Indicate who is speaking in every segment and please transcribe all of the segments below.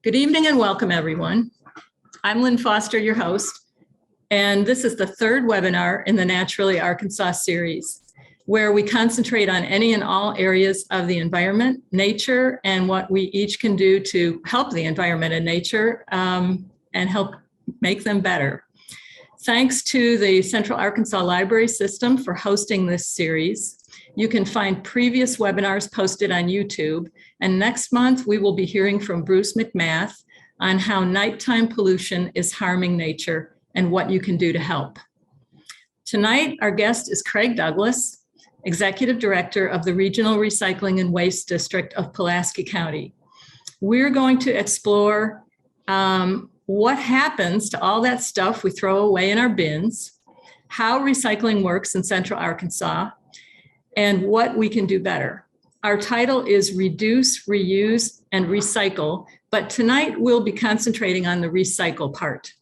Speaker 1: Good evening and welcome, everyone. I'm Lynn Foster, your host, and this is the third webinar in the Naturally Arkansas series, where we concentrate on any and all areas of the environment, nature, and what we each can do to help the environment and nature and help make them better. Thanks to the Central Arkansas Library System for hosting this series. You can find previous webinars posted on YouTube, and next month we will be hearing from Bruce McMath on how nighttime pollution is harming nature and what you can do to help. Tonight, our guest is Craig Douglas, Executive Director of the Regional Recycling and Waste District of Pulaski County. We're going to explore what happens to all that stuff we throw away in our bins, how recycling works in Central Arkansas, and what we can do better. Our title is Reduce, Reuse, and Recycle, but tonight we'll be concentrating on the recycle part.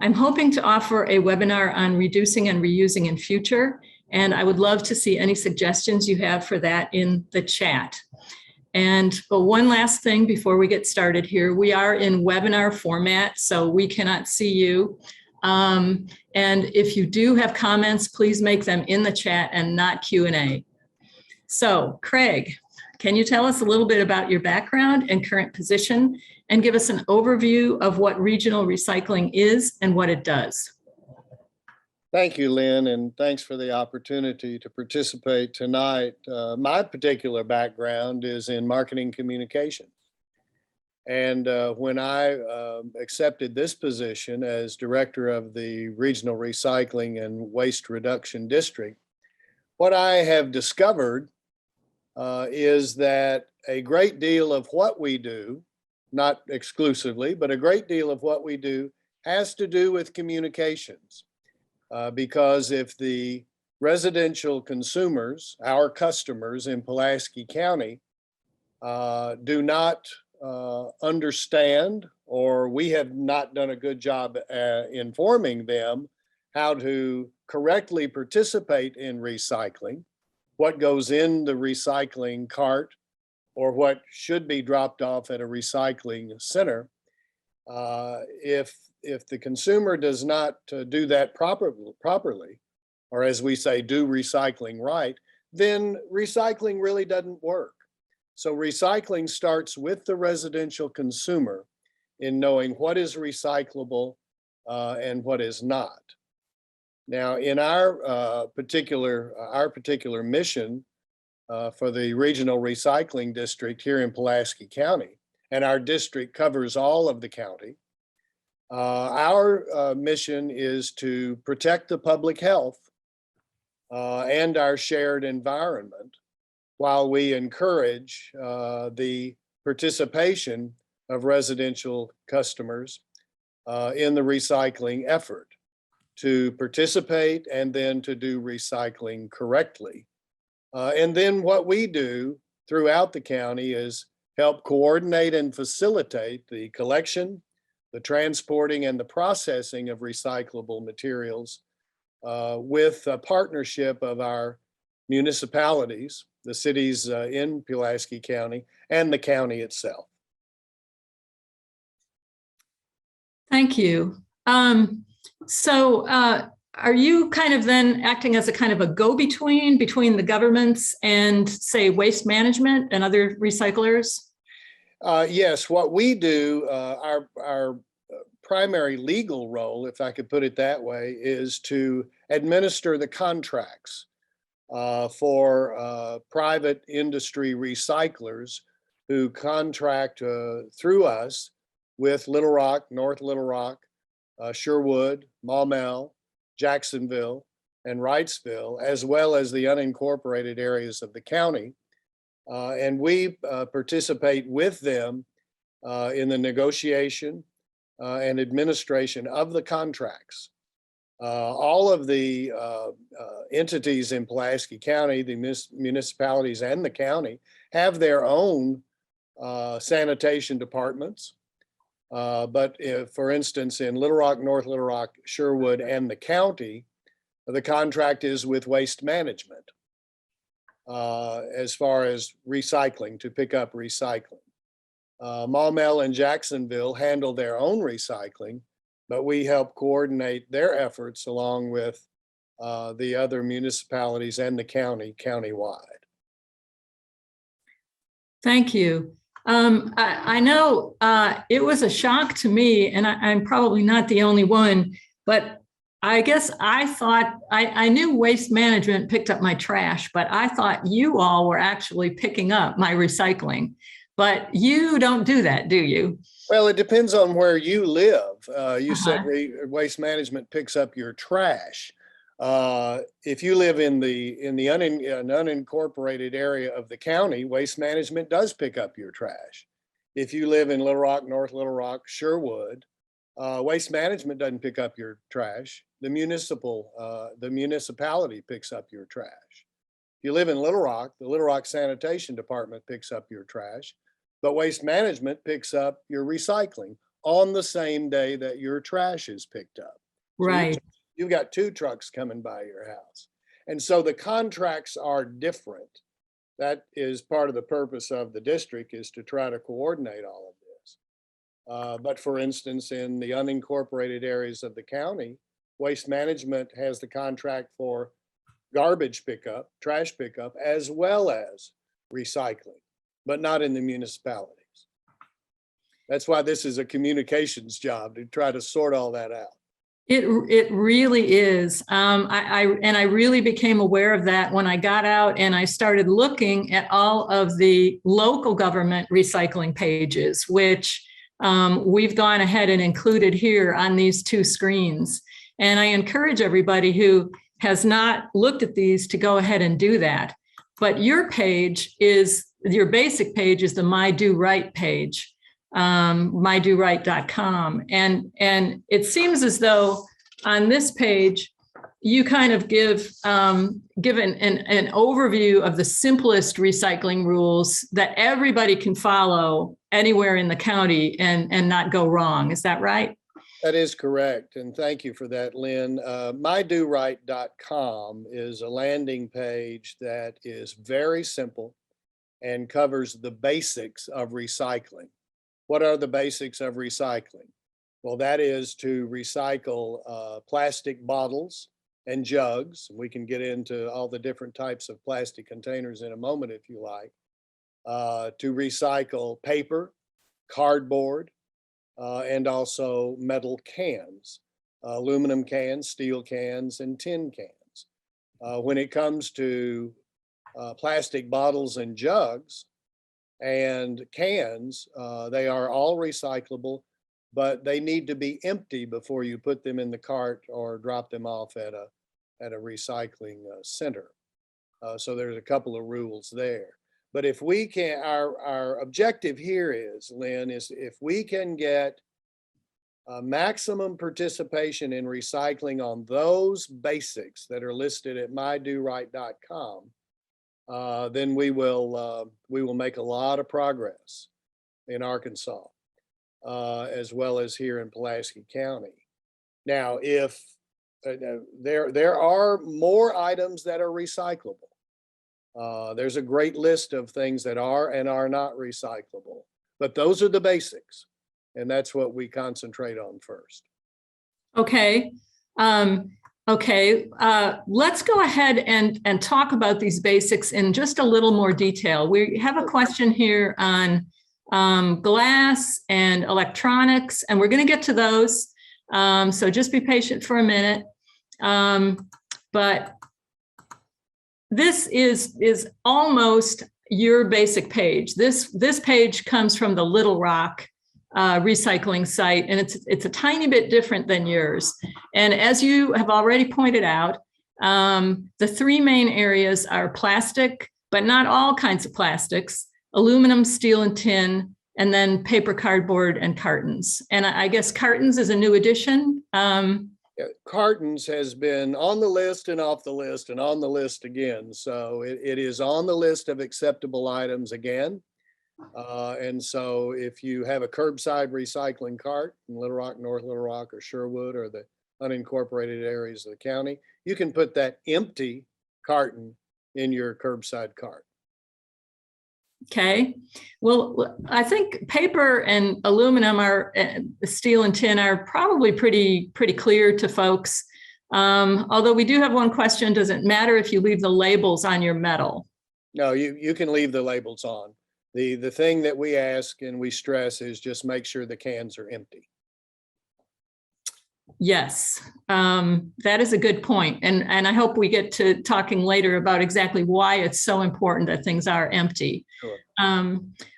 Speaker 1: I'm hoping to offer a webinar on reducing and reusing in future, and I would love to see any suggestions you have for that in the chat. And one last thing before we get started here, we are in webinar format, so we cannot see you. And if you do have comments, please make them in the chat and not Q&A. So, Craig, can you tell us a little bit about your background and current position and give us an overview of what regional recycling is and what it does?
Speaker 2: Thank you, Lynn, and thanks for the opportunity to participate tonight. My particular background is in marketing communications. And when I accepted this position as director of the Regional Recycling and Waste Reduction District, what I have discovered is that a great deal of what we do, not exclusively, but a great deal of what we do has to do with communications. Because if the residential consumers, our customers in Pulaski County, do not understand, or we have not done a good job informing them how to correctly participate in recycling, what goes in the recycling cart, or what should be dropped off at a recycling center. If the consumer does not do that properly, or as we say, do recycling right, then recycling really doesn't work. So recycling starts with the residential consumer in knowing what is recyclable and what is not. Now, in our particular mission for the Regional Recycling District here in Pulaski County, and our district covers all of the county, our mission is to protect the public health and our shared environment while we encourage the participation of residential customers in the recycling effort, to participate and then to do recycling correctly. And then what we do throughout the county is help coordinate and facilitate the collection, the transporting, and the processing of recyclable materials with a partnership of our municipalities, the cities in Pulaski County, and the county itself.
Speaker 1: Thank you. So are you kind of then acting as a kind of a go-between between the governments and, say, waste management and other recyclers?
Speaker 2: Yes, what we do, our primary legal role, if I could put it that way, is to administer the contracts for private industry recyclers who contract through us with Little Rock, North Little Rock, Sherwood, Maumelle, Jacksonville, and Wrightsville, as well as the unincorporated areas of the county. And we participate with them in the negotiation and administration of the contracts. All of the entities in Pulaski County, the municipalities and the county, have their own sanitation departments. But if, for instance, in Little Rock, North Little Rock, Sherwood, and the county, the contract is with waste management as far as recycling, to pick up recycling. Maumelle and Jacksonville handle their own recycling, but we help coordinate their efforts along with the other municipalities and the countywide.
Speaker 1: Thank you. I know it was a shock to me, and I'm probably not the only one, but I guess I thought I knew Waste Management picked up my trash, but I thought you all were actually picking up my recycling. But you don't do that, do you?
Speaker 2: Well, it depends on where you live. You said
Speaker 1: Uh-huh.
Speaker 2: Waste Management picks up your trash. If you live in an unincorporated area of the county, Waste Management does pick up your trash. If you live in Little Rock, North Little Rock, Sherwood, Waste Management doesn't pick up your trash. The municipality picks up your trash. If you live in Little Rock, the Little Rock Sanitation Department picks up your trash, but Waste Management picks up your recycling on the same day that your trash is picked up. So
Speaker 1: Right.
Speaker 2: you've got two trucks coming by your house. And so the contracts are different. That is part of the purpose of the district, is to try to coordinate all of this. But for instance, in the unincorporated areas of the county, Waste Management has the contract for garbage pickup, trash pickup, as well as recycling, but not in the municipalities. That's why this is a communications job, to try to sort all that out.
Speaker 1: It really is. I really became aware of that when I got out and I started looking at all of the local government recycling pages, which we've gone ahead and included here on these two screens. And I encourage everybody who has not looked at these to go ahead and do that. But your basic page is the My Do Right page. MyDoRight.com. And it seems as though on this page, you kind of give an overview of the simplest recycling rules that everybody can follow anywhere in the county and not go wrong. Is that right?
Speaker 2: That is correct. And thank you for that, Lynn. MyDoRight.com is a landing page that is very simple and covers the basics of recycling. What are the basics of recycling? Well, that is to recycle plastic bottles and jugs. We can get into all the different types of plastic containers in a moment if you like. To recycle paper, cardboard, and also metal cans, aluminum cans, steel cans, and tin cans. When it comes to plastic bottles and jugs, and cans, they are all recyclable, but they need to be empty before you put them in the cart or drop them off at a recycling center. So there's a couple of rules there. But if we can, our objective here is, Lynn, is if we can get maximum participation in recycling on those basics that are listed at mydoright.com, then we will make a lot of progress in Arkansas, as well as here in Pulaski County. Now, if there are more items that are recyclable, there's a great list of things that are and are not recyclable, but those are the basics, and that's what we concentrate on first.
Speaker 1: Okay. Let's go ahead and talk about these basics in just a little more detail. We have a question here on glass and electronics, and we're going to get to those. So just be patient for a minute. But this is almost your basic page. This page comes from the Little Rock recycling site, and it's a tiny bit different than yours. And as you have already pointed out, the three main areas are plastic, but not all kinds of plastics, aluminum, steel, and tin, and then paper, cardboard, and cartons. And I guess cartons is a new addition.
Speaker 2: Cartons has been on the list and off the list and on the list again. So it is on the list of acceptable items again. And so if you have a curbside recycling cart in Little Rock, North Little Rock, or Sherwood, or the unincorporated areas of the county, you can put that empty carton in your curbside cart.
Speaker 1: Okay. Well, I think paper and aluminum are, steel and tin are probably pretty clear to folks. Although we do have one question, does it matter if you leave the labels on your metal?
Speaker 2: No, you can leave the labels on. The thing that we ask and we stress is just make sure the cans are empty.
Speaker 1: Yes, that is a good point. And I hope we get to talking later about exactly why it's so important that things are empty.
Speaker 2: Sure.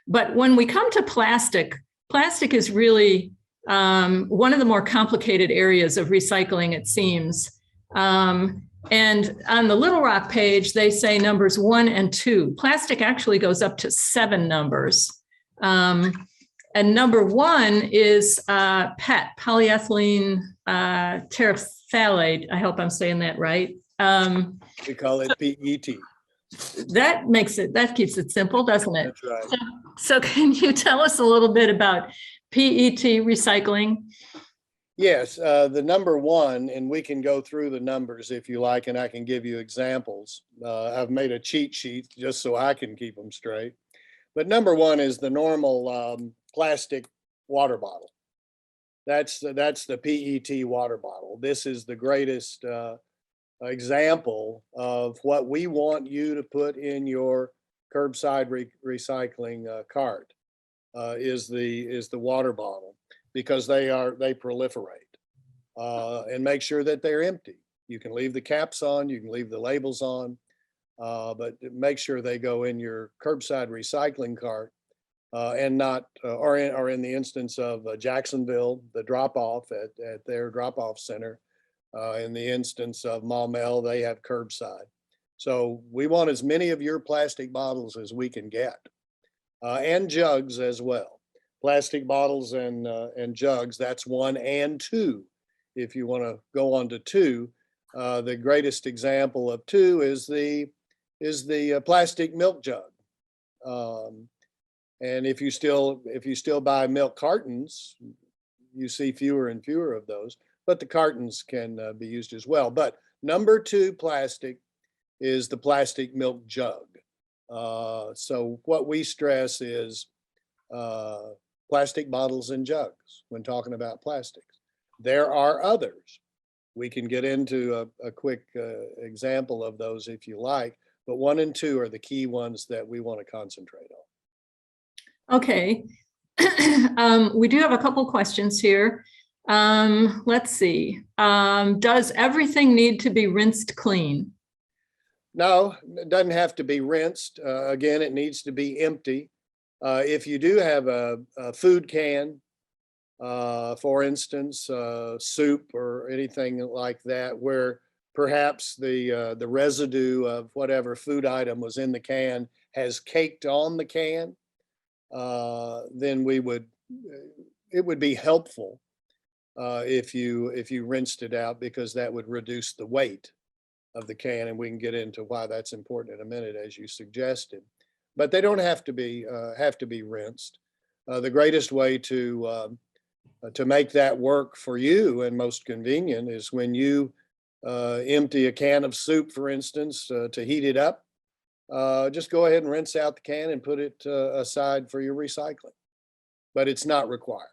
Speaker 1: But when we come to plastic, plastic is really one of the more complicated areas of recycling, it seems. And on the Little Rock page, they say numbers 1 and 2. Plastic actually goes up to 7 numbers. And number 1 is PET, polyethylene terephthalate. I hope I'm saying that right.
Speaker 2: We call it PET.
Speaker 1: That keeps it simple, doesn't it?
Speaker 2: That's right.
Speaker 1: So can you tell us a little bit about PET recycling?
Speaker 2: Yes, the number 1, and we can go through the numbers if you like, and I can give you examples. I've made a cheat sheet just so I can keep them straight. But number 1 is the normal plastic water bottle. That's the PET water bottle. This is the greatest example of what we want you to put in your curbside recycling cart is the water bottle, because they proliferate, and make sure that they're empty. You can leave the caps on, you can leave the labels on, but make sure they go in your curbside recycling cart, and not, or in the instance of Jacksonville, the drop off at their drop off center. In the instance of Maumelle, they have curbside. So we want as many of your plastic bottles as we can get, and jugs as well. Plastic bottles and jugs, that's 1 and 2. If you want to go on to 2, the greatest example of 2 is the plastic milk jug. And if you still buy milk cartons, you see fewer and fewer of those, but the cartons can be used as well. But number 2 plastic is the plastic milk jug. So what we stress is plastic bottles and jugs when talking about plastics. There are others. We can get into a quick example of those if you like, but 1 and 2 are the key ones that we want to concentrate on.
Speaker 1: Okay. We do have a couple questions here. Let's see. Does everything need to be rinsed clean?
Speaker 2: No, it doesn't have to be rinsed. Again, it needs to be empty. If you do have a food can, for instance, soup or anything like that, where perhaps the residue of whatever food item was in the can has caked on the can, then it would be helpful if you rinsed it out, because that would reduce the weight of the can, and we can get into why that's important in a minute, as you suggested. But they don't have to be rinsed. The greatest way to make that work for you and most convenient is when you empty a can of soup, for instance, to heat it up. Just go ahead and rinse out the can and put it aside for your recycling. But it's not required.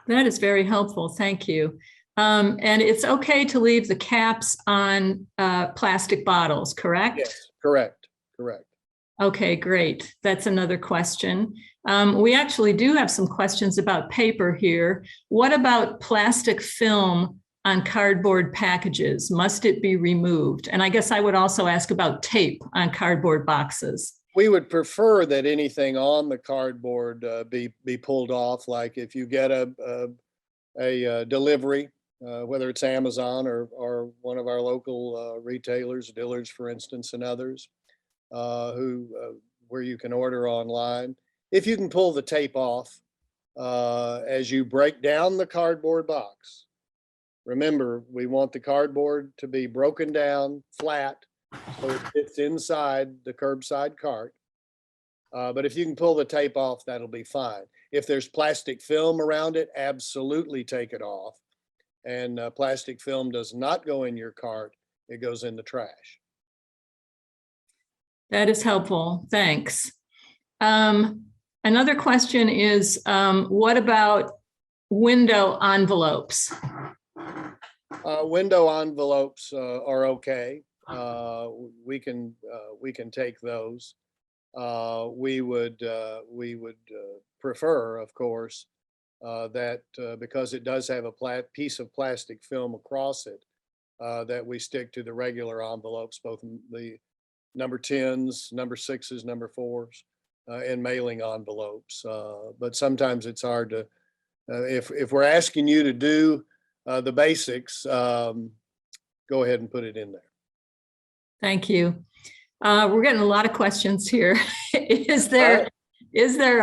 Speaker 1: That is very helpful. Thank you. And it's okay to leave the caps on plastic bottles, correct?
Speaker 2: Yes, correct.
Speaker 1: Okay, great. That's another question. We actually do have some questions about paper here. What about plastic film on cardboard packages? Must it be removed? And I guess I would also ask about tape on cardboard boxes.
Speaker 2: We would prefer that anything on the cardboard be pulled off. Like if you get a delivery, whether it's Amazon or one of our local retailers, Dillard's, for instance, and others, where you can order online. If you can pull the tape off as you break down the cardboard box. Remember, we want the cardboard to be broken down flat so it fits inside the curbside cart. But if you can pull the tape off, that'll be fine. If there's plastic film around it, absolutely take it off. And plastic film does not go in your cart. It goes in the trash.
Speaker 1: That is helpful. Thanks. Another question is, what about window envelopes?
Speaker 2: Window envelopes are okay. We can take those. We would prefer, of course, that because it does have a piece of plastic film across it, that we stick to the regular envelopes, both the number 10s, number 6s, number 4s, and mailing envelopes. But sometimes it's hard to, if we're asking you to do the basics, go ahead and put it in there.
Speaker 1: Thank you. We're getting a lot of questions here. Is there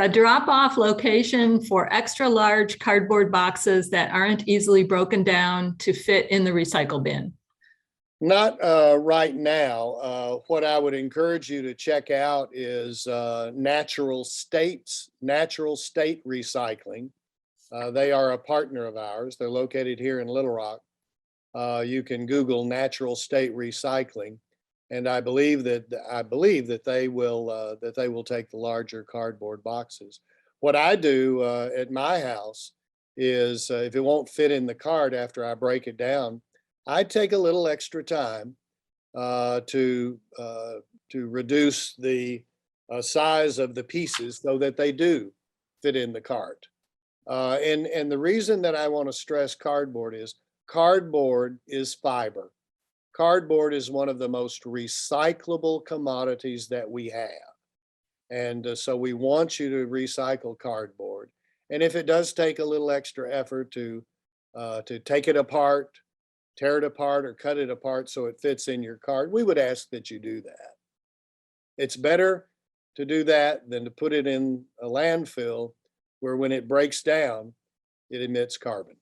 Speaker 1: a drop-off location for extra large cardboard boxes that aren't easily broken down to fit in the recycle bin?
Speaker 2: Not right now. What I would encourage you to check out is Natural State Recycling. They are a partner of ours. They're located here in Little Rock. You can Google Natural State Recycling, and I believe that they will take the larger cardboard boxes. What I do at my house is if it won't fit in the cart after I break it down, I take a little extra time to reduce the size of the pieces so that they do fit in the cart. And the reason that I want to stress cardboard is fiber. Cardboard is one of the most recyclable commodities that we have. And so we want you to recycle cardboard. And if it does take a little extra effort to take it apart, tear it apart, or cut it apart so it fits in your cart, we would ask that you do that. It's better to do that than to put it in a landfill where when it breaks down, it emits carbon.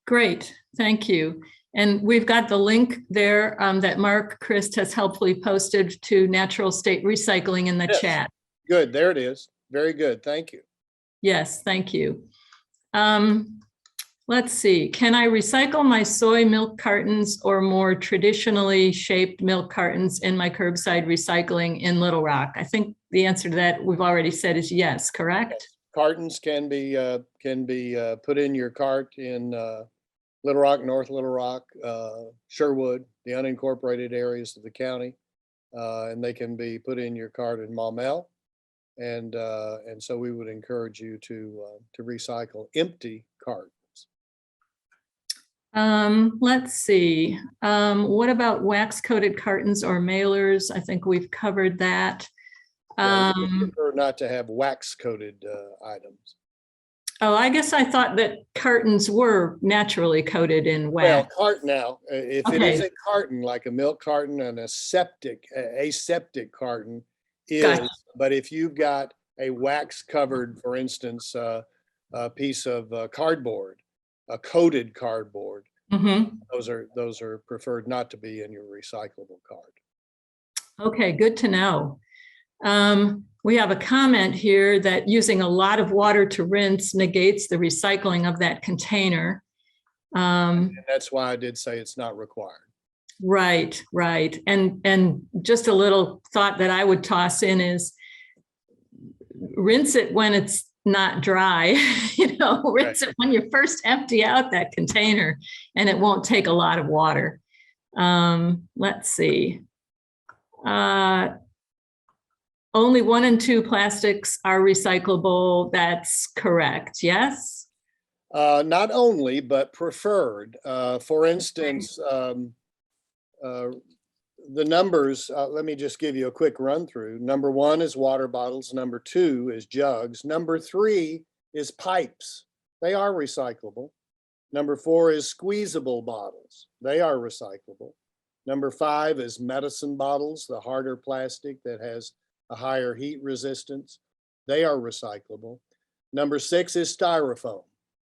Speaker 1: Great, thank you. And we've got the link there that Mark Christ has helpfully posted to Natural State Recycling in the chat.
Speaker 2: Good, there it is. Very good, thank you.
Speaker 1: Yes, thank you. Let's see, can I recycle my soy milk cartons or more traditionally shaped milk cartons in my curbside recycling in Little Rock? I think the answer to that we've already said is yes, correct?
Speaker 2: Yes. Cartons can be put in your cart in Little Rock, North Little Rock, Sherwood, the unincorporated areas of the county, and they can be put in your cart in Maumelle. And so we would encourage you to recycle empty cartons.
Speaker 1: Let's see. What about wax coated cartons or mailers? I think we've covered that.
Speaker 2: We prefer not to have wax coated items.
Speaker 1: Oh, I guess I thought that cartons were naturally coated in wax.
Speaker 2: Well, if it is a carton, like a milk carton and aseptic carton is, gotcha. But if you've got a wax covered, for instance, a piece of cardboard, a coated cardboard, those are preferred not to be in your recyclable cart.
Speaker 1: Okay, good to know. We have a comment here that using a lot of water to rinse negates the recycling of that container.
Speaker 2: And that's why I did say it's not required.
Speaker 1: Right, right. And just a little thought that I would toss in is rinse it when it's not dry, rinse it when you first empty out that container, and it won't take a lot of water. Let's see. Only 1 and 2 plastics are recyclable. That's correct. Yes.
Speaker 2: Not only, but preferred. For instance, the numbers, let me just give you a quick run through. Number 1 is water bottles. Number 2 is jugs. Number 3 is pipes. They are recyclable. Number 4 is squeezable bottles. They are recyclable. Number 5 is medicine bottles, the harder plastic that has a higher heat resistance. They are recyclable. Number 6 is styrofoam.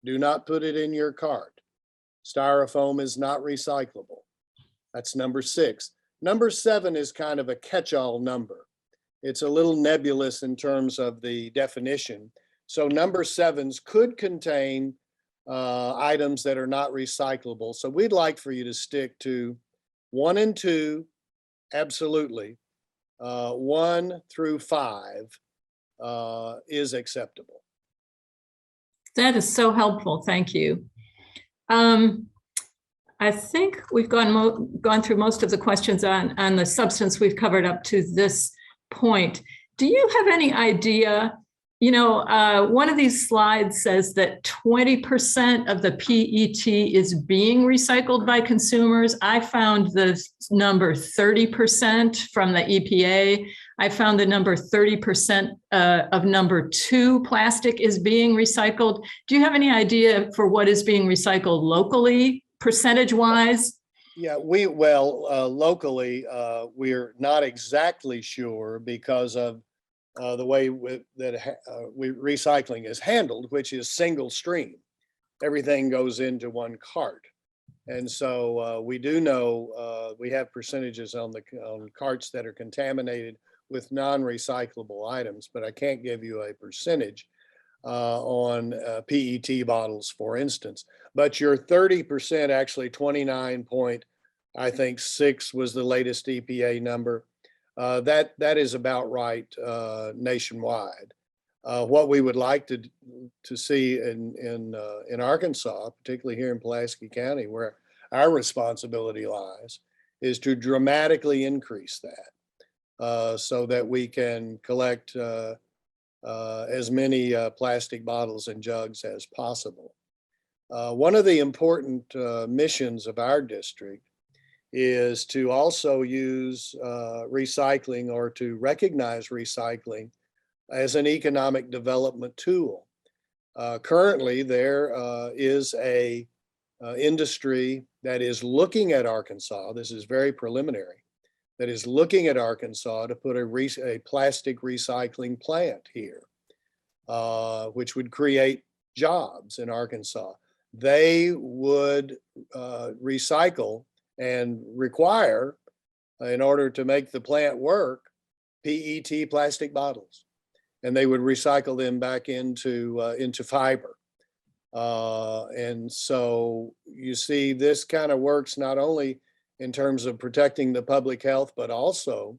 Speaker 2: Do not put it in your cart. Styrofoam is not recyclable. That's number 6. Number 7 is kind of a catch-all number. It's a little nebulous in terms of the definition. So number 7s could contain items that are not recyclable. So we'd like for you to stick to 1 and 2 absolutely. 1 through 5 is acceptable.
Speaker 1: That is so helpful. Thank you. I think we've gone through most of the questions on the substance we've covered up to this point. Do you have any idea? One of these slides says that 20% of the PET is being recycled by consumers. I found the number 30% from the EPA. I found the number 30% of number 2 plastic is being recycled. Do you have any idea for what is being recycled locally, percentage-wise?
Speaker 2: Yeah, locally, we're not exactly sure because of the way recycling is handled, which is single stream. Everything goes into one cart. And so we do know we have percentages on carts that are contaminated with non-recyclable items, but I can't give you a percentage on PET bottles, for instance. But your 30%, actually 29.6 was the latest EPA number. That is about right nationwide. What we would like to see in Arkansas, particularly here in Pulaski County, where our responsibility lies, is to dramatically increase that so that we can collect as many plastic bottles and jugs as possible. One of the important missions of our district is to also use recycling, or to recognize recycling as an economic development tool. Currently, there is a industry that is looking at Arkansas, this is very preliminary, that is looking at Arkansas to put a plastic recycling plant here, which would create jobs in Arkansas. They would recycle and require, in order to make the plant work, PET plastic bottles, and they would recycle them back into fiber. And so you see, this kind of works not only in terms of protecting the public health, but also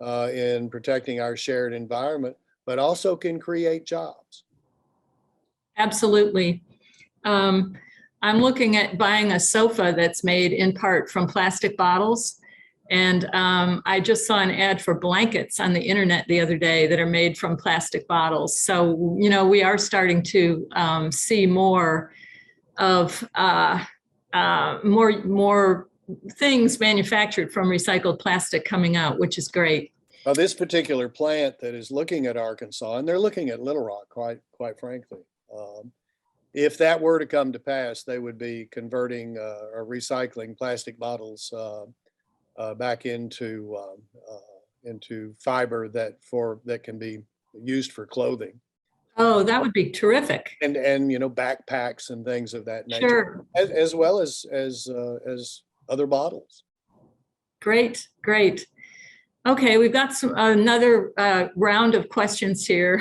Speaker 2: in protecting our shared environment, but also can create jobs.
Speaker 1: Absolutely. I'm looking at buying a sofa that's made in part from plastic bottles. And I just saw an ad for blankets on the internet the other day that are made from plastic bottles. So, we are starting to see more of more things manufactured from recycled plastic coming out, which is great.
Speaker 2: Well, this particular plant that is looking at Arkansas, and they're looking at Little Rock, quite frankly, if that were to come to pass, they would be converting or recycling plastic bottles back into fiber that can be used for clothing.
Speaker 1: Oh, that would be terrific.
Speaker 2: And backpacks and things of that nature,
Speaker 1: sure.
Speaker 2: as well as other bottles.
Speaker 1: Great. Okay, we've got another round of questions here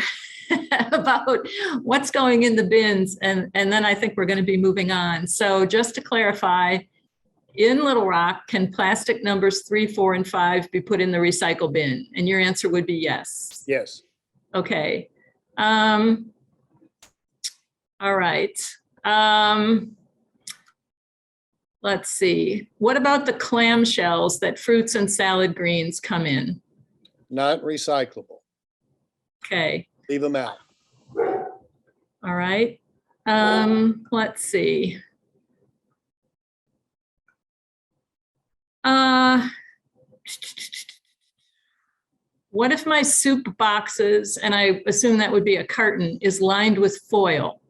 Speaker 1: about what's going in the bins, and then I think we're going to be moving on. So just to clarify, in Little Rock, can plastic numbers 3, 4, and 5 be put in the recycle bin? And your answer would be yes.
Speaker 2: Yes.
Speaker 1: Okay. All right. Let's see. What about the clamshells that fruits and salad greens come in?
Speaker 2: Not recyclable.
Speaker 1: Okay.
Speaker 2: Leave them out.
Speaker 1: All right. Let's see. What if my soup boxes, and I assume that would be a carton, is lined with foil?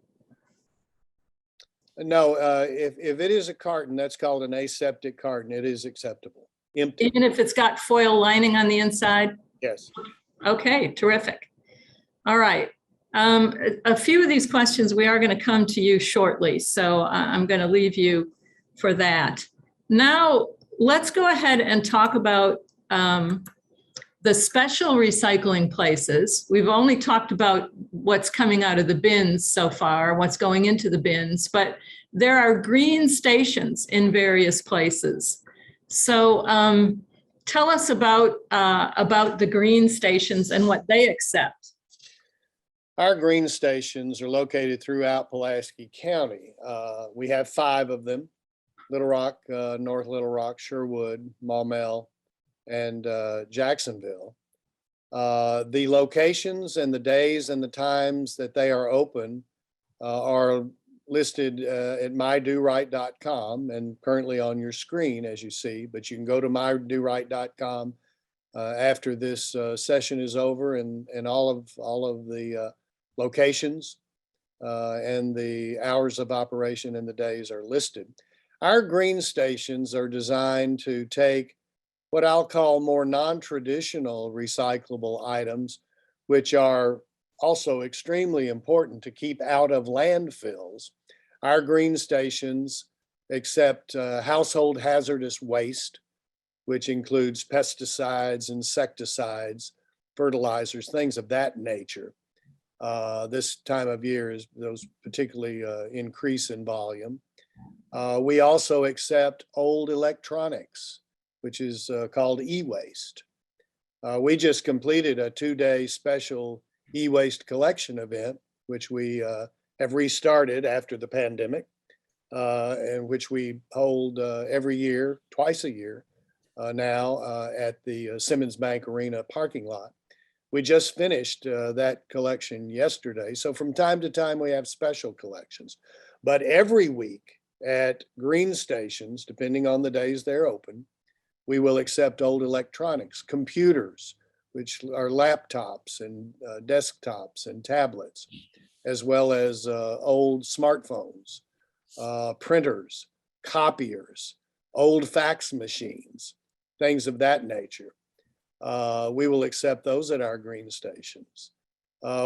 Speaker 2: No, if it is a carton, that's called an aseptic carton. It is acceptable. Empty.
Speaker 1: Even if it's got foil lining on the inside?
Speaker 2: Yes.
Speaker 1: Okay, terrific. All right. A few of these questions we are going to come to you shortly, so I'm going to leave you for that. Now, let's go ahead and talk about the special recycling places. We've only talked about what's coming out of the bins so far, what's going into the bins, but there are green stations in various places. So tell us about the green stations and what they accept.
Speaker 2: Our green stations are located throughout Pulaski County. We have 5 of them: Little Rock, North Little Rock, Sherwood, Maumelle, and Jacksonville. The locations and the days and the times that they are open are listed at mydoright.com and currently on your screen, as you see, but you can go to mydoright.com after this session is over, and all of the locations and the hours of operation and the days are listed. Our green stations are designed to take what I'll call more non-traditional recyclable items, which are also extremely important to keep out of landfills. Our green stations accept household hazardous waste, which includes pesticides, insecticides, fertilizers, things of that nature. This time of year is those particularly increase in volume. We also accept old electronics, which is called e-waste. We just completed a 2-day special e-waste collection event, which we have restarted after the pandemic, and which we hold every year, twice a year now at the Simmons Bank Arena parking lot. We just finished that collection yesterday. So from time to time, we have special collections. But every week at green stations, depending on the days they're open, we will accept old electronics, computers, which are laptops and desktops and tablets, as well as old smartphones, printers, copiers, old fax machines, things of that nature. We will accept those at our green stations.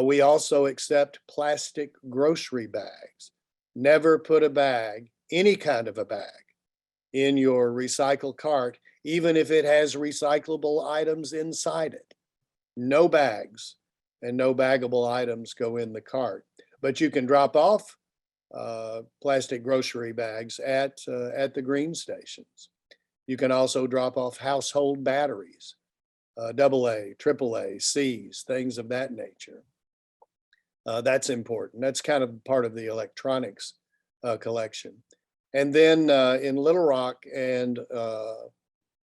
Speaker 2: We also accept plastic grocery bags. Never put a bag, any kind of a bag, in your recycle cart, even if it has recyclable items inside it. No bags and no baggable items go in the cart. But you can drop off plastic grocery bags at the green stations. You can also drop off household batteries, AA, AAA, Cs, things of that nature. That's important. That's kind of part of the electronics collection. And then in Little Rock and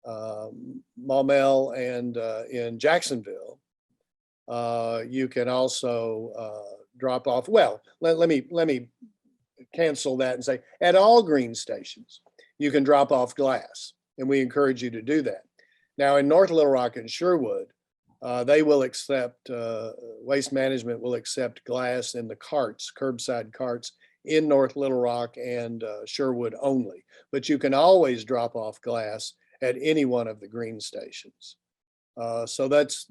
Speaker 2: Maumelle and in Jacksonville, you can also drop off. Well, let me cancel that and say at all green stations, you can drop off glass, and we encourage you to do that. Now in North Little Rock and Sherwood, they will accept, Waste Management will accept glass in the carts, curbside carts in North Little Rock and Sherwood only. But you can always drop off glass at any one of the green stations. So that's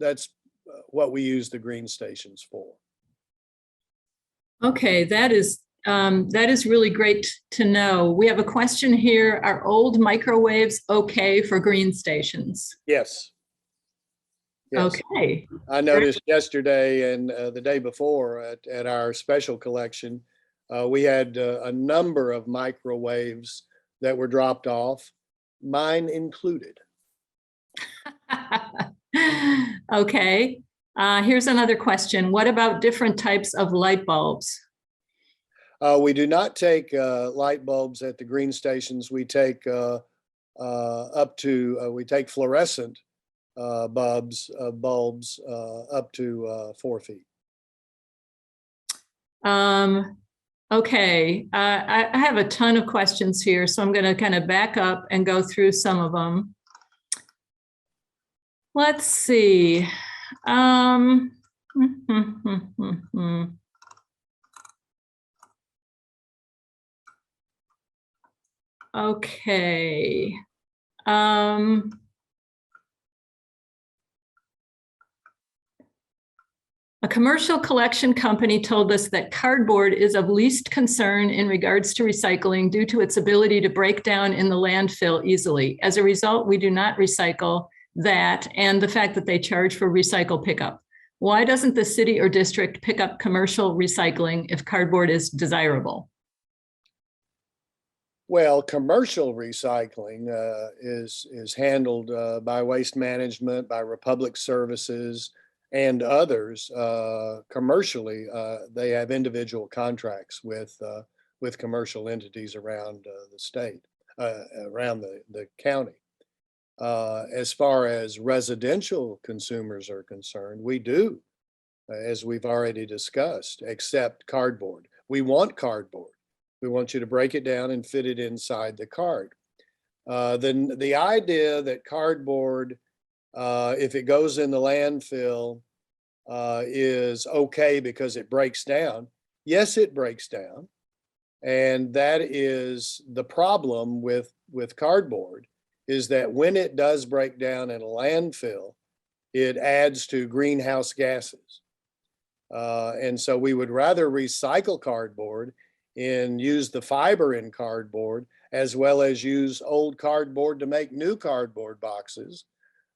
Speaker 2: what we use the green stations for.
Speaker 1: Okay, that is really great to know. We have a question here. Are old microwaves okay for green stations?
Speaker 2: Yes. Yes.
Speaker 1: Okay.
Speaker 2: I noticed yesterday and the day before at our special collection, we had a number of microwaves that were dropped off, mine included.
Speaker 1: Okay. Here's another question. What about different types of light bulbs?
Speaker 2: We do not take light bulbs at the green stations. We take we take fluorescent bulbs up to 4 feet.
Speaker 1: Okay, I have a ton of questions here, so I'm going to kind of back up and go through some of them. Let's see. Okay. A commercial collection company told us that cardboard is of least concern in regards to recycling due to its ability to break down in the landfill easily. As a result, we do not recycle that and the fact that they charge for recycle pickup. Why doesn't the city or district pick up commercial recycling if cardboard is desirable?
Speaker 2: Well, commercial recycling is handled by Waste Management, by Republic Services, and others. Commercially, they have individual contracts with commercial entities around the state, around the county. As far as residential consumers are concerned, we do, as we've already discussed, accept cardboard. We want cardboard. We want you to break it down and fit it inside the card. Then the idea that cardboard, if it goes in the landfill, is okay because it breaks down. Yes, it breaks down. And that is the problem with cardboard, is that when it does break down in a landfill, it adds to greenhouse gases. And so we would rather recycle cardboard and use the fiber in cardboard, as well as use old cardboard to make new cardboard boxes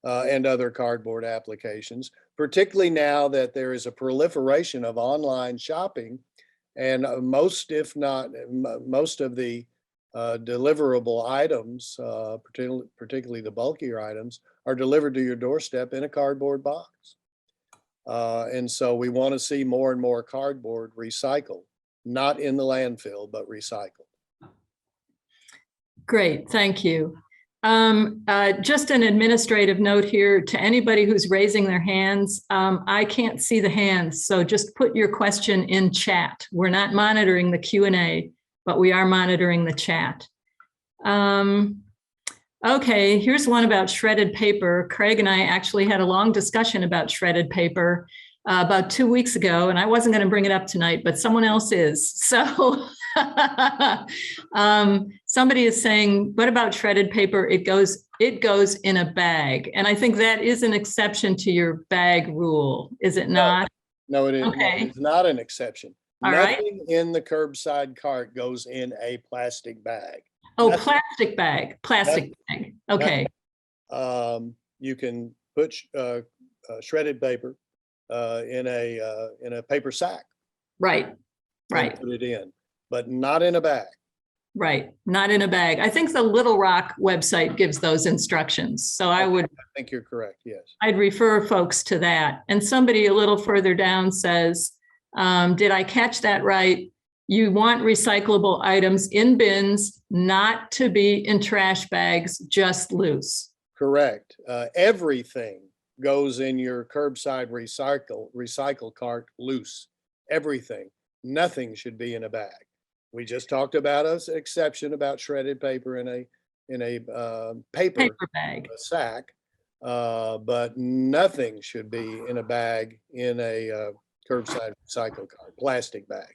Speaker 2: and other cardboard applications, particularly now that there is a proliferation of online shopping. And most, if not most of the deliverable items, particularly the bulkier items, are delivered to your doorstep in a cardboard box. And so we want to see more and more cardboard recycled, not in the landfill, but recycled.
Speaker 1: Great, thank you. Just an administrative note here to anybody who's raising their hands. I can't see the hands, so just put your question in chat. We're not monitoring the Q&A, but we are monitoring the chat. Okay, here's one about shredded paper. Craig and I actually had a long discussion about shredded paper about 2 weeks ago, and I wasn't going to bring it up tonight, but someone else is. So somebody is saying, what about shredded paper? It goes in a bag. And I think that is an exception to your bag rule, is it not?
Speaker 2: No, it is.
Speaker 1: Okay.
Speaker 2: It's not an exception.
Speaker 1: All right.
Speaker 2: Nothing in the curbside cart goes in a plastic bag.
Speaker 1: Oh,
Speaker 2: Nothing.
Speaker 1: plastic bag. Okay.
Speaker 2: You can put shredded paper in a paper sack.
Speaker 1: Right.
Speaker 2: And put it in, but not in a bag.
Speaker 1: Right. Not in a bag. I think the Little Rock website gives those instructions. So I
Speaker 2: think you're correct. Yes.
Speaker 1: I'd refer folks to that. And somebody a little further down says, did I catch that right? You want recyclable items in bins, not to be in trash bags, just loose.
Speaker 2: Correct. Everything goes in your curbside recycle cart loose. Everything. Nothing should be in a bag. We just talked about an exception about shredded paper in a paper
Speaker 1: bag,
Speaker 2: a sack, but nothing should be in a bag in a curbside recycle cart, plastic bag.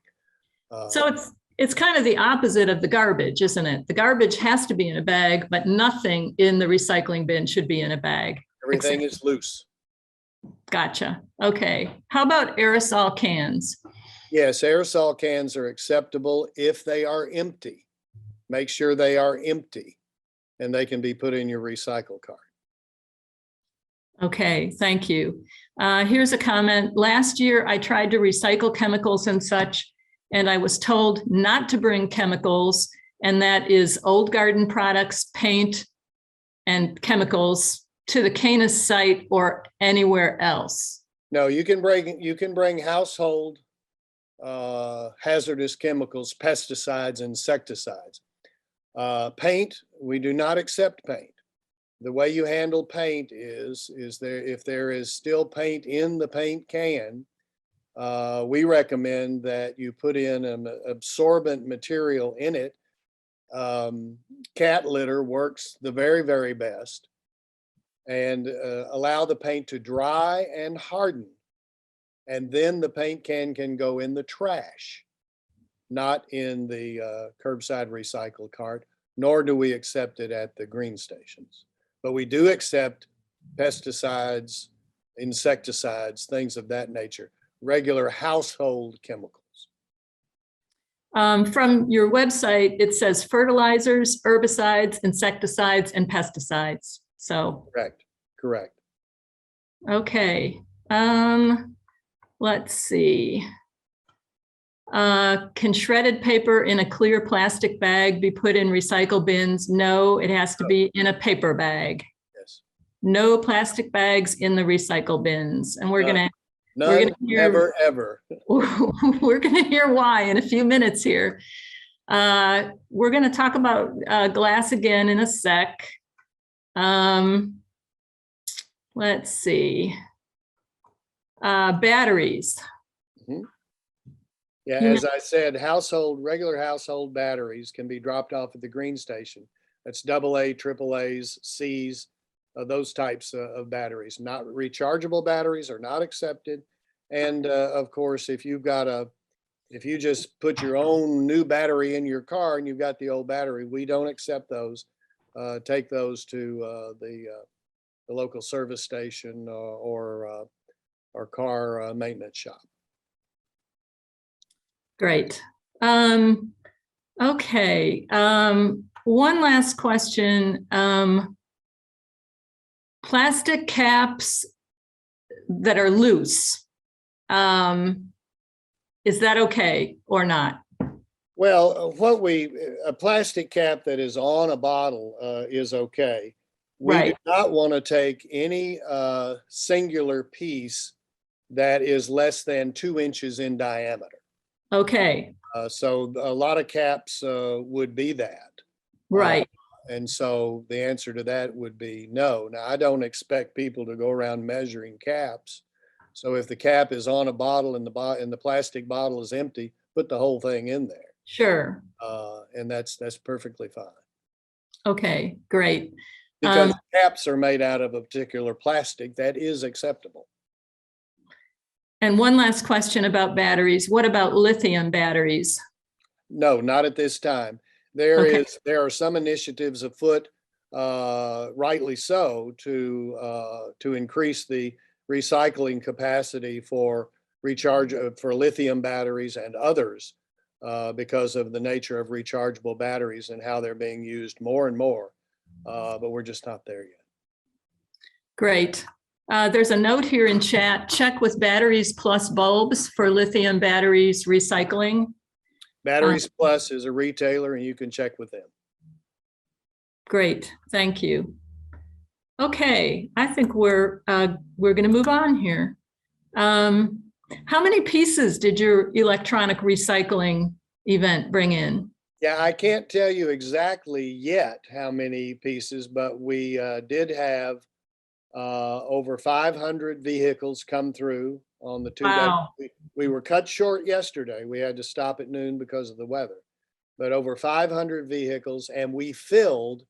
Speaker 1: So it's kind of the opposite of the garbage, isn't it? The garbage has to be in a bag, but nothing in the recycling bin should be in a bag.
Speaker 2: Everything is loose.
Speaker 1: Gotcha. Okay. How about aerosol cans?
Speaker 2: Yes, aerosol cans are acceptable if they are empty. Make sure they are empty and they can be put in your recycle cart.
Speaker 1: Okay, thank you. Here's a comment. Last year, I tried to recycle chemicals and such, and I was told not to bring chemicals, and that is old garden products, paint, and chemicals to the Canis site or anywhere else.
Speaker 2: No, you can bring household hazardous chemicals, pesticides, insecticides. Paint, we do not accept paint. The way you handle paint is if there is still paint in the paint can, we recommend that you put in an absorbent material in it. Cat litter works the very, very best, and allow the paint to dry and harden. And then the paint can go in the trash, not in the curbside recycle cart, nor do we accept it at the green stations. But we do accept pesticides, insecticides, things of that nature, regular household chemicals.
Speaker 1: From your website, it says fertilizers, herbicides, insecticides, and pesticides. So
Speaker 2: Correct.
Speaker 1: Okay. Let's see. Can shredded paper in a clear plastic bag be put in recycle bins? No, it has to be in a paper bag.
Speaker 2: Yes.
Speaker 1: No plastic bags in the recycle bins. And we're
Speaker 2: None.
Speaker 1: gonna hear,
Speaker 2: Never, ever.
Speaker 1: we're gonna hear why in a few minutes here. We're gonna talk about glass again in a sec. Let's see. Batteries.
Speaker 2: Mhm. Yeah, as I said, regular household batteries can be dropped off at the green station. That's AA, AAAs, Cs, those types of batteries. Not rechargeable batteries are not accepted. And of course, if you just put your own new battery in your car and you've got the old battery, we don't accept those. Take those to the local service station or car maintenance shop.
Speaker 1: Great. Okay. One last question. Plastic caps that are loose. Is that okay or not?
Speaker 2: Well, a plastic cap that is on a bottle is okay. We do
Speaker 1: Right.
Speaker 2: not want to take any singular piece that is less than 2 inches in diameter.
Speaker 1: Okay.
Speaker 2: So a lot of caps would be that.
Speaker 1: Right.
Speaker 2: And so the answer to that would be no. Now, I don't expect people to go around measuring caps. So if the cap is on a bottle and the plastic bottle is empty, put the whole thing in there.
Speaker 1: Sure.
Speaker 2: And that's perfectly fine.
Speaker 1: Okay, great.
Speaker 2: Because caps are made out of a particular plastic that is acceptable.
Speaker 1: And one last question about batteries. What about lithium batteries?
Speaker 2: No, not at this time. There are some initiatives afoot, rightly so, to increase the recycling capacity for lithium batteries and others because of the nature of rechargeable batteries and how they're being used more and more. But we're just not there yet.
Speaker 1: Great. There's a note here in chat, check with Batteries Plus Bulbs for lithium batteries recycling.
Speaker 2: Batteries Plus is a retailer and you can check with them.
Speaker 1: Great, thank you. Okay, I think we're going to move on here. How many pieces did your electronic recycling event bring in?
Speaker 2: Yeah, I can't tell you exactly yet how many pieces, but we did have over 500 vehicles come through on the 2 days.
Speaker 1: Wow.
Speaker 2: We were cut short yesterday. We had to stop at noon because of the weather, but over 500 vehicles, and we filled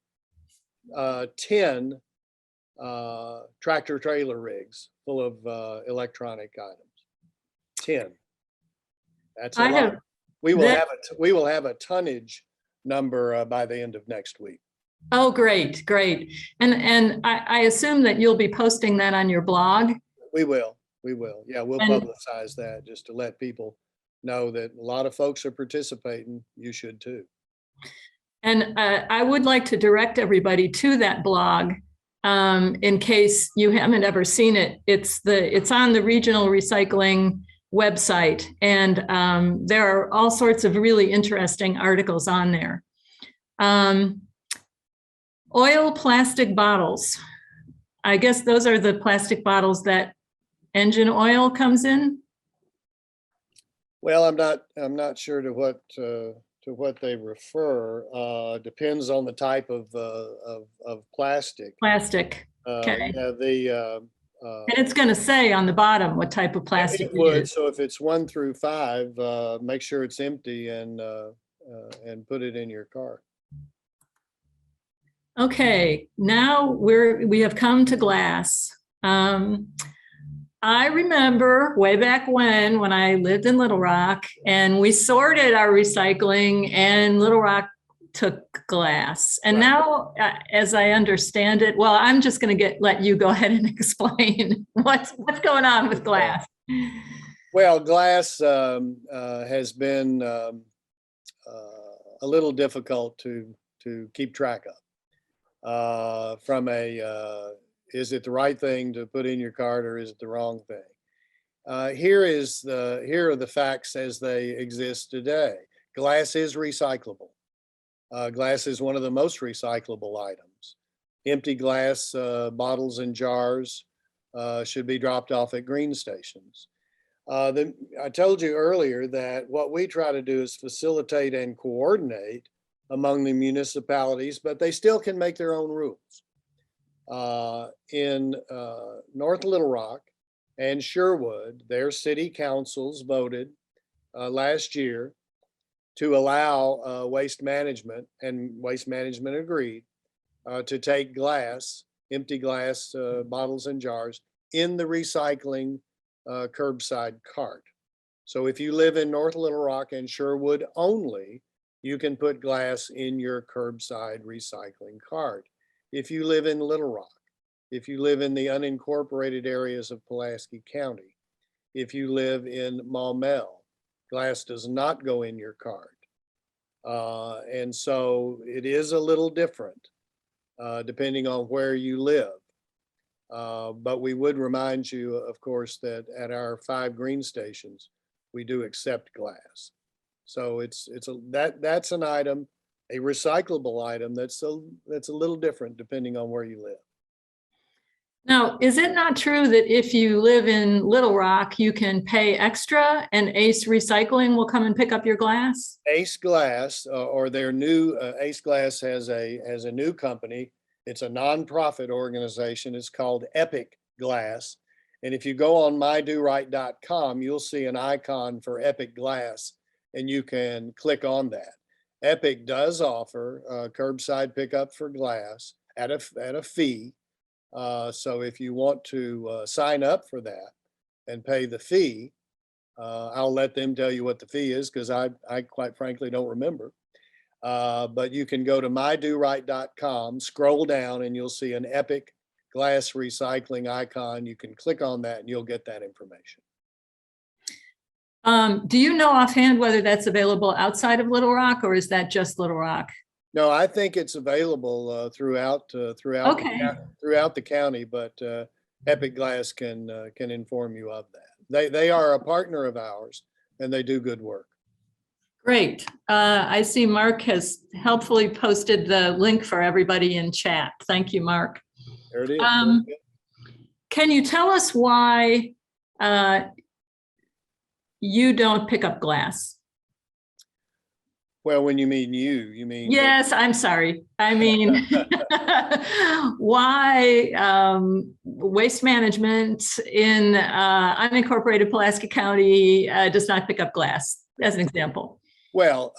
Speaker 2: 10 tractor trailer rigs full of electronic items. 10. That's a lot. We will have a tonnage number by the end of next week.
Speaker 1: Oh, great, great. And I assume that you'll be posting that on your blog? We will. Yeah, we'll publicize that just to let people know that a lot of folks are participating. You should too. And I would like to direct everybody to that blog in case you haven't ever seen it. It's on the Regional Recycling website, and there are all sorts of really interesting articles on there. Oil plastic bottles. I guess those are the plastic bottles that engine oil comes in. Well, I'm not sure to what they refer. Depends on the type of plastic. Plastic. Okay. Yeah, and it's going to say on the bottom what type of plastic it would. So if it's 1 through 5, make sure it's empty and put it in your car. Okay, now we have come to glass. I remember way back when I lived in Little Rock and we sorted our recycling, and Little Rock took glass. And now, as I understand it, well, I'm just going to let you go ahead and explain what's going on with glass. Well, glass has been a little difficult to keep track of. Is it the right thing to put in your cart or is it the wrong thing?
Speaker 2: Here are the facts as they exist today. Glass is recyclable. Glass is one of the most recyclable items. Empty glass bottles and jars should be dropped off at green stations. I told you earlier that what we try to do is facilitate and coordinate among the municipalities, but they still can make their own rules. In North Little Rock and Sherwood, their city councils voted last year to allow waste management, and waste management agreed to take glass, empty glass bottles and jars in the recycling curbside cart. So if you live in North Little Rock and Sherwood only, you can put glass in your curbside recycling cart. If you live in Little Rock, if you live in the unincorporated areas of Pulaski County, if you live in Maumelle, glass does not go in your cart. And so it is a little different depending on where you live. But we would remind you, of course, that at our 5 green stations, we do accept glass. So that's an item, a recyclable item that's a little different depending on where you live.
Speaker 1: Now, is it not true that if you live in Little Rock, you can pay extra and Ace Recycling will come and pick up your glass?
Speaker 2: Ace Glass, or their new Ace Glass has a new company. It's a nonprofit organization. It's called Epic Glass. And if you go on mydoright.com, you'll see an icon for Epic Glass, and you can click on that. Epic does offer curbside pickup for glass at a fee. So if you want to sign up for that and pay the fee, I'll let them tell you what the fee is, because I quite frankly don't remember. But you can go to mydoright.com, scroll down, and you'll see an Epic Glass recycling icon. You can click on that and you'll get that information.
Speaker 1: Do you know offhand whether that's available outside of Little Rock, or is that just Little Rock?
Speaker 2: No, I think it's available throughout the county, but Epic Glass can inform you of that. They are a partner of ours, and they do good work.
Speaker 1: Great. I see Mark has helpfully posted the link for everybody in chat. Thank you, Mark.
Speaker 2: There it is.
Speaker 1: Can you tell us why you don't pick up glass?
Speaker 2: Well, when you mean you mean...
Speaker 1: Yes, I'm sorry. I mean, why Waste Management in unincorporated Pulaski County does not pick up glass, as an example?
Speaker 2: Well,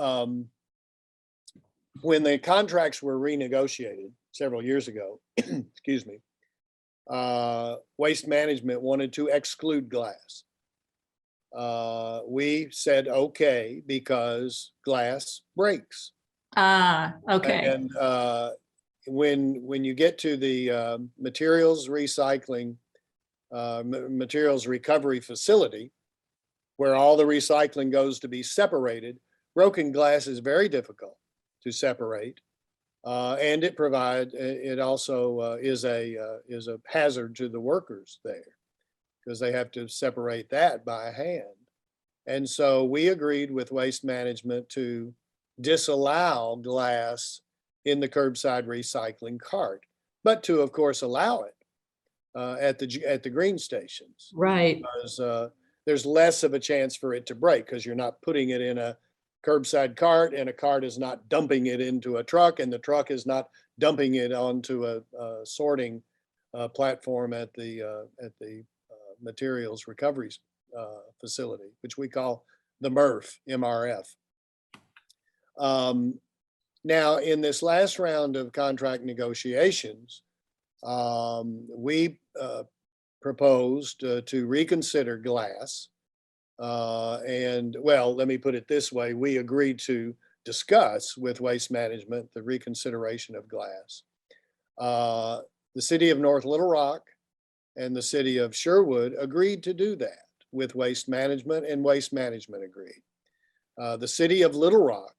Speaker 2: when the contracts were renegotiated several years ago, excuse me, Waste Management wanted to exclude glass. We said, okay, because glass breaks.
Speaker 1: Okay.
Speaker 2: And when you get to the materials recycling, materials recovery facility, where all the recycling goes to be separated, broken glass is very difficult to separate. And it also is a hazard to the workers there, because they have to separate that by hand. And so we agreed with Waste Management to disallow glass in the curbside recycling cart, but to, of course, allow it at the green stations.
Speaker 1: Right.
Speaker 2: Because there's less of a chance for it to break, because you're not putting it in a curbside cart, and a cart is not dumping it into a truck, and the truck is not dumping it onto a sorting platform at the materials recovery facility, which we call the MRF. Now, in this last round of contract negotiations, we proposed to reconsider glass. And well, let me put it this way. We agreed to discuss with Waste Management the reconsideration of glass. The city of North Little Rock and the city of Sherwood agreed to do that with Waste Management, and Waste Management agreed. The city of Little Rock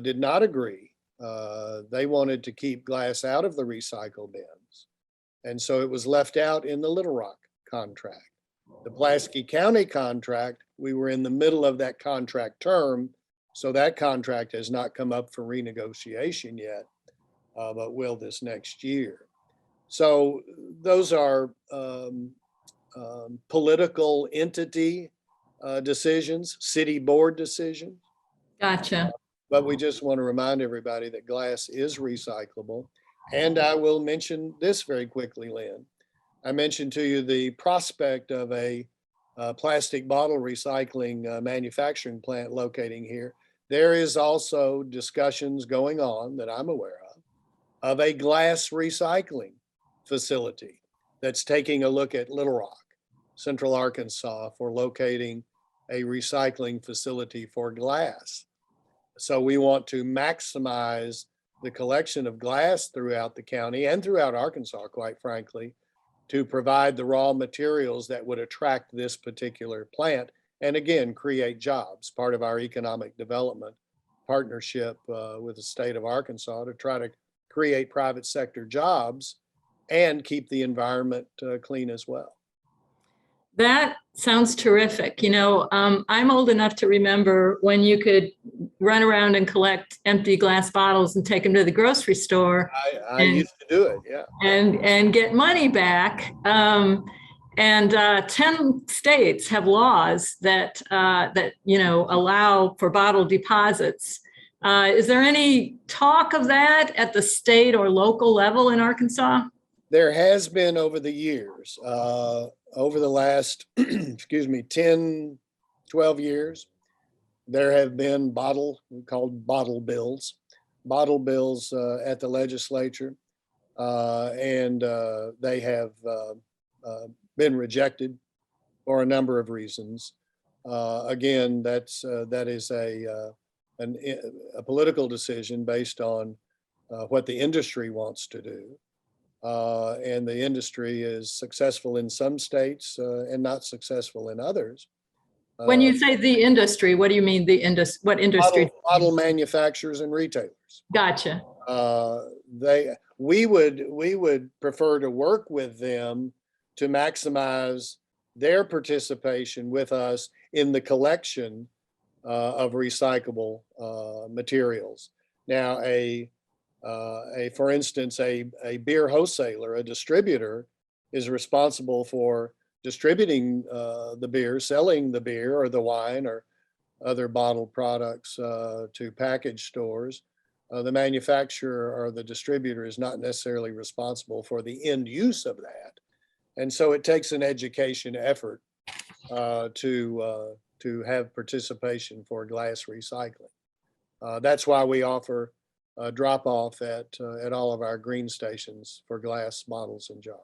Speaker 2: did not agree. They wanted to keep glass out of the recycle bins. And so it was left out in the Little Rock contract. The Pulaski County contract, we were in the middle of that contract term, so that contract has not come up for renegotiation yet, but will this next year. So those are political entity decisions, city board decisions.
Speaker 1: Gotcha.
Speaker 2: But we just want to remind everybody that glass is recyclable. And I will mention this very quickly, Lynn. I mentioned to you the prospect of a plastic bottle recycling manufacturing plant locating here. There is also discussions going on that I'm aware of a glass recycling facility that's taking a look at Little Rock, Central Arkansas, for locating a recycling facility for glass. So we want to maximize the collection of glass throughout the county and throughout Arkansas, quite frankly, to provide the raw materials that would attract this particular plant and again, create jobs, part of our economic development partnership with the state of Arkansas to try to create private sector jobs and keep the environment clean as well.
Speaker 1: That sounds terrific. You know, I'm old enough to remember when you could run around and collect empty glass bottles and take them to the grocery store.
Speaker 2: I used to do it, yeah.
Speaker 1: And get money back. 10 states have laws that allow for bottle deposits. Is there any talk of that at the state or local level in Arkansas?
Speaker 2: There has been over the years, over the last, 10, 12 years, there have been called bottle bills at the legislature, and they have been rejected for a number of reasons. Again, that is a political decision based on what the industry wants to do. And the industry is successful in some states and not successful in others.
Speaker 1: When you say the industry, what do you mean what industry?
Speaker 2: Bottle manufacturers and retailers.
Speaker 1: Gotcha.
Speaker 2: We would prefer to work with them to maximize their participation with us in the collection of recyclable materials. Now, for instance, a beer wholesaler, a distributor, is responsible for distributing the beer, selling the beer or the wine or other bottled products to package stores. The manufacturer or the distributor is not necessarily responsible for the end use of that. And so it takes an education effort to have participation for glass recycling. That's why we offer drop off at all of our green stations for glass bottles and jars.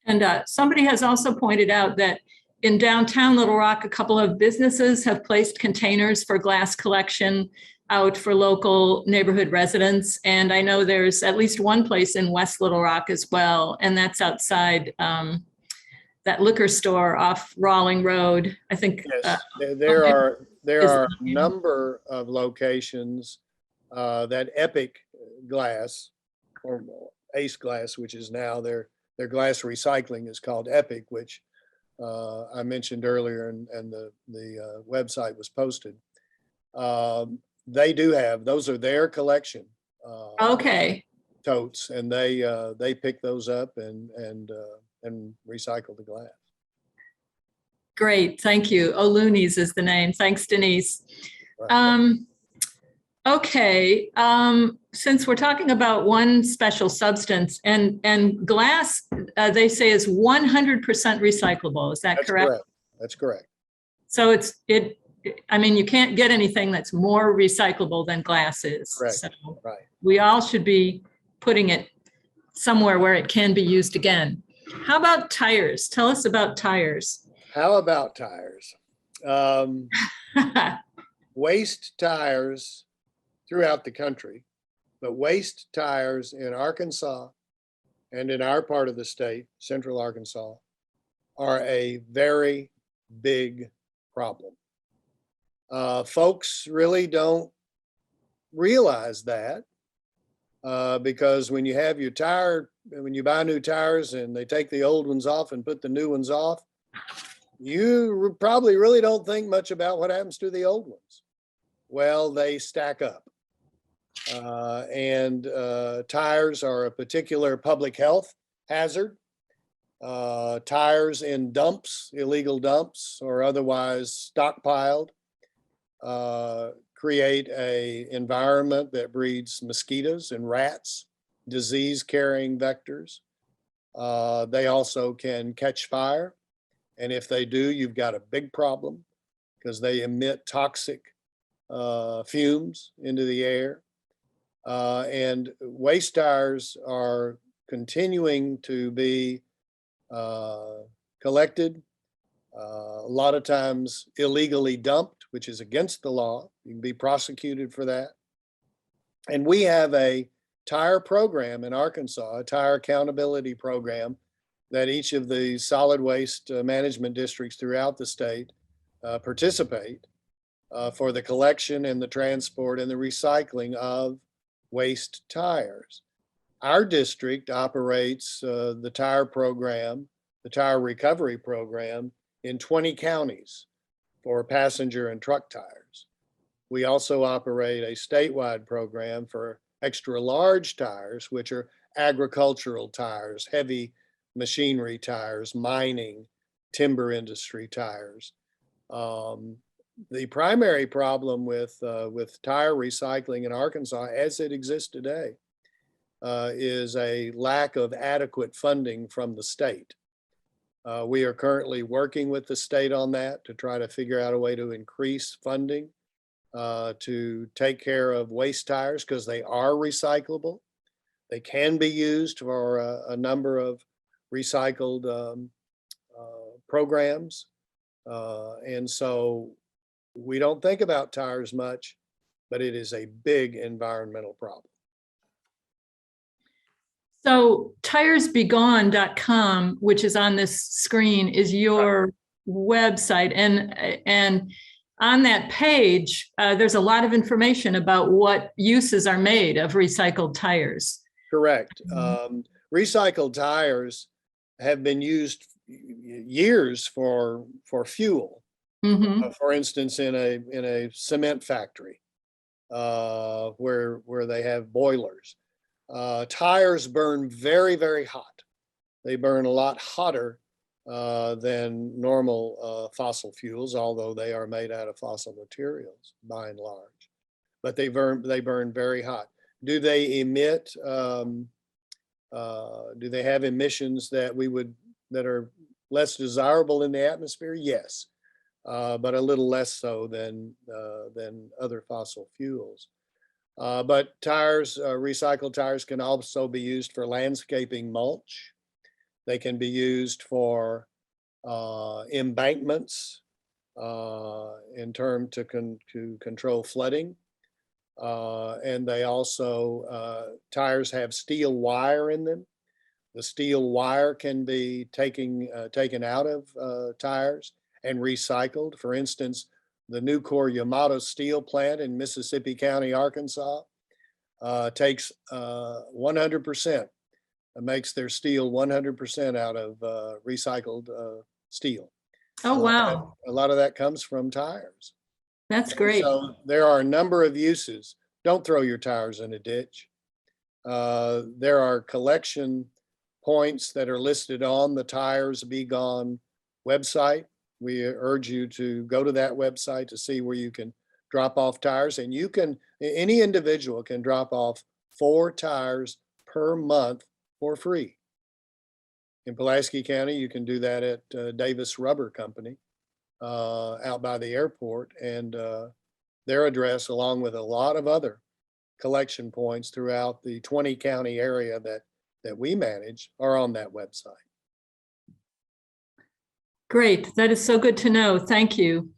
Speaker 1: And somebody has also pointed out that in downtown Little Rock, a couple of businesses have placed containers for glass collection out for local neighborhood residents. And I know there's at least one place in West Little Rock as well, and that's outside that liquor store off Rawling Road. I think
Speaker 2: yes, there are a number of locations that Epic Glass or Ace Glass, which is now their glass recycling is called Epic, which I mentioned earlier, and the website was posted. They do have, those are their collection.
Speaker 1: Okay.
Speaker 2: Totes, and they pick those up and recycle the glass.
Speaker 1: Great, thank you. O'Looney's is the name. Thanks, Denise.
Speaker 2: Right.
Speaker 1: Okay, since we're talking about one special substance and glass, they say is 100% recyclable. Is that correct?
Speaker 2: That's correct.
Speaker 1: So I mean, you can't get anything that's more recyclable than glass is.
Speaker 2: Correct.
Speaker 1: So
Speaker 2: right.
Speaker 1: We all should be putting it somewhere where it can be used again. How about tires? Tell us about tires.
Speaker 2: How about tires? Waste tires throughout the country, but waste tires in Arkansas and in our part of the state, Central Arkansas, are a very big problem. Folks really don't realize that, because when you have your tire, when you buy new tires and they take the old ones off and put the new ones off, you probably really don't think much about what happens to the old ones. Well, they stack up. And tires are a particular public health hazard. Tires in dumps, illegal dumps, or otherwise stockpiled, create an environment that breeds mosquitoes and rats, disease-carrying vectors. They also can catch fire. And if they do, you've got a big problem because they emit toxic fumes into the air. And waste tires are continuing to be collected, a lot of times illegally dumped, which is against the law. You can be prosecuted for that. And we have a tire program in Arkansas, a tire accountability program that each of the solid waste management districts throughout the state participate for the collection and the transport and the recycling of waste tires. Our district operates the tire program, the tire recovery program, in 20 counties for passenger and truck tires. We also operate a statewide program for extra large tires, which are agricultural tires, heavy machinery tires, mining, timber industry tires. The primary problem with tire recycling in Arkansas, as it exists today, is a lack of adequate funding from the state. We are currently working with the state on that to try to figure out a way to increase funding to take care of waste tires because they are recyclable. They can be used for a number of recycled programs. And so we don't think about tires much, but it is a big environmental problem.
Speaker 1: So tiresbegone.com, which is on this screen, is your website. And on that page, there's a lot of information about what uses are made of recycled tires.
Speaker 2: Correct. Recycled tires have been used years for fuel. For instance, in a cement factory where they have boilers. Tires burn very, very hot. They burn a lot hotter than normal fossil fuels, although they are made out of fossil materials by and large. But they burn very hot. Do they emit? Do they have emissions that that are less desirable in the atmosphere? Yes, but a little less so than other fossil fuels. But tires, recycled tires, can also be used for landscaping mulch. They can be used for embankments in terms to control flooding. And they also, tires have steel wire in them. The steel wire can be taken out of tires and recycled. For instance, the Nucor Yamato steel plant in Mississippi County, Arkansas, takes 100%, makes their steel 100% out of recycled steel.
Speaker 1: Oh, wow.
Speaker 2: A lot of that comes from tires.
Speaker 1: That's great.
Speaker 2: So there are a number of uses. Don't throw your tires in a ditch. There are collection points that are listed on the Tires Be Gone website. We urge you to go to that website to see where you can drop off tires, and any individual can drop off 4 tires per month for free. In Pulaski County, you can do that at Davis Rubber Company out by the airport, and their address, along with a lot of other collection points throughout the 20 county area that we manage, are on that website.
Speaker 1: Great. That is so good to know. Thank you.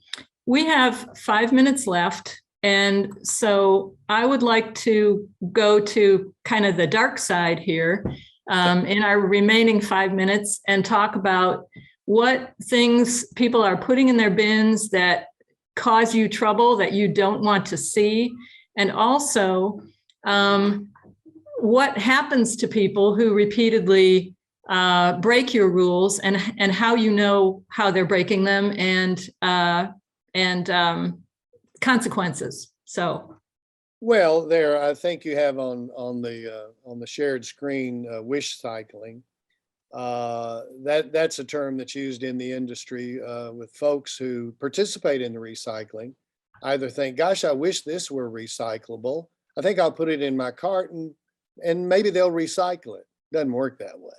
Speaker 1: We have 5 minutes left. And so I would like to go to kind of the dark side here in our remaining 5 minutes and talk about what things people are putting in their bins that cause you trouble that you don't want to see. And also what happens to people who repeatedly break your rules, and how you know how they're breaking them, and consequences. So,
Speaker 2: Well, there, I think you have on the shared screen, wish cycling. That's a term that's used in the industry with folks who participate in the recycling. Either think, gosh, I wish this were recyclable. I think I'll put it in my cart and maybe they'll recycle it. Doesn't work that way.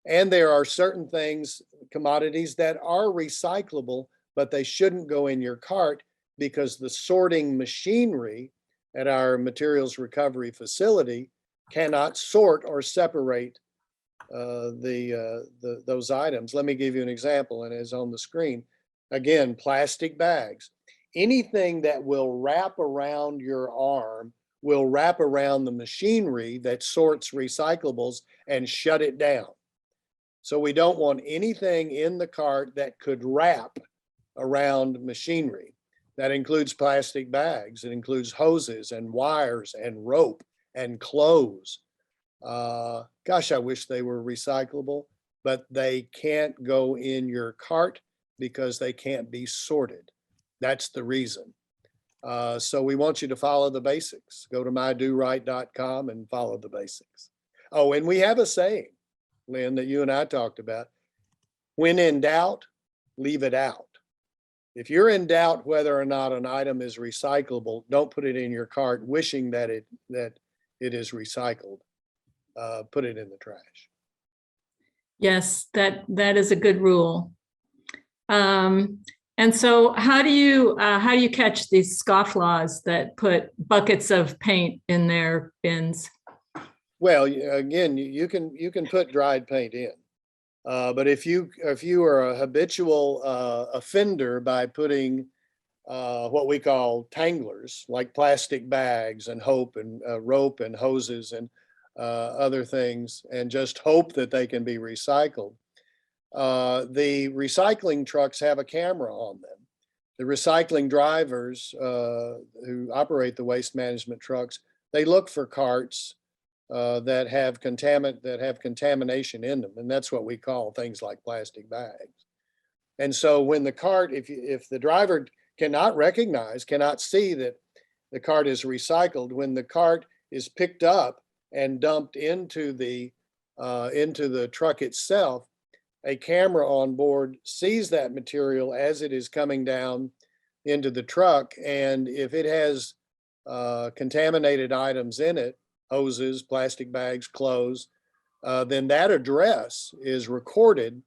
Speaker 2: And there are certain things, commodities that are recyclable, but they shouldn't go in your cart because the sorting machinery at our materials recovery facility cannot sort or separate those items. Let me give you an example, and it's on the screen. Again, plastic bags. Anything that will wrap around your arm will wrap around the machinery that sorts recyclables and shut it down. So we don't want anything in the cart that could wrap around machinery. That includes plastic bags. It includes hoses and wires and rope and clothes. Gosh, I wish they were recyclable, but they can't go in your cart because they can't be sorted. That's the reason. So we want you to follow the basics. Go to mydoright.com and follow the basics. Oh, and we have a saying, Lynn, that you and I talked about. When in doubt, leave it out. If you're in doubt whether or not an item is recyclable, don't put it in your cart wishing that it is recycled. Put it in the trash.
Speaker 1: yes, that is a good rule. And so how do you catch these scofflaws that put buckets of paint in their bins?
Speaker 2: Well, again, you can put dried paint in, but if you are a habitual offender by putting what we call tanglers, like plastic bags and rope and hoses and other things, and just hope that they can be recycled. The recycling trucks have a camera on them. The recycling drivers who operate the waste management trucks, they look for carts that have contamination in them, and that's what we call things like plastic bags. And so when the cart, if the driver cannot see that the cart is recycled, when the cart is picked up and dumped into the truck itself, a camera on board sees that material as it is coming down into the truck. And if it has contaminated items in it, hoses, plastic bags, clothes, then that address is recorded.